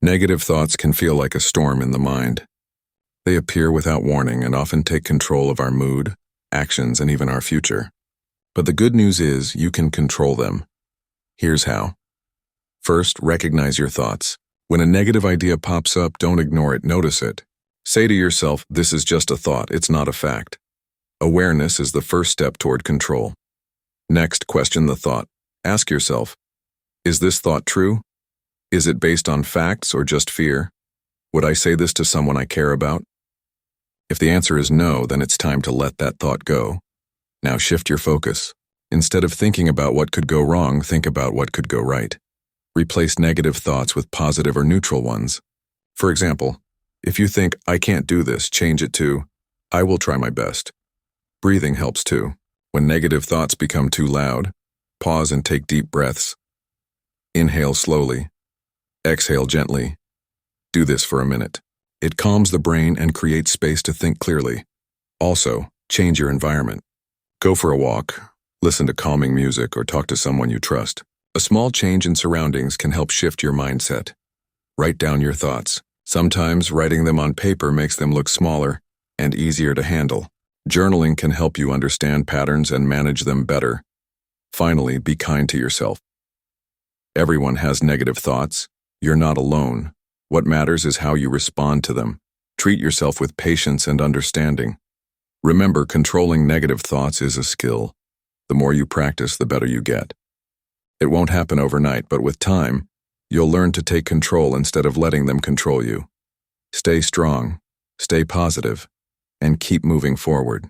Negative thoughts can feel like a storm in the mind. They appear without warning and often take control of our mood, actions, and even our future. But the good news is you can control them. Here's how. First, recognize your thoughts. When a negative idea pops up, don't ignore it, notice it. Say to yourself, this is just a thought, it's not a fact. Awareness is the first step toward control. Next, question the thought. Ask yourself, is this thought true? Is it based on facts or just fear? Would I say this to someone I care about? If the answer is no, then it's time to let that thought go. Now shift your focus. Instead of thinking about what could go wrong, think about what could go right. Replace negative thoughts with positive or neutral ones. For example, if you think, I can't do this, change it to, I will try my best. Breathing helps too. When negative thoughts become too loud, pause and take deep breaths. Inhale slowly. Exhale gently. Do this for a minute. It calms the brain and creates space to think clearly. Also, change your environment. Go for a walk, listen to calming music, or talk to someone you trust. A small change in surroundings can help shift your mindset. Write down your thoughts. Sometimes writing them on paper makes them look smaller and easier to handle. Journaling can help you understand patterns and manage them better. Finally, be kind to yourself. Everyone has negative thoughts. You're not alone. What matters is how you respond to them. Treat yourself with patience and understanding. Remember, controlling negative thoughts is a skill. The more you practice, the better you get. It won't happen overnight, but with time, you'll learn to take control instead of letting them control you. Stay strong, stay positive, and keep moving forward.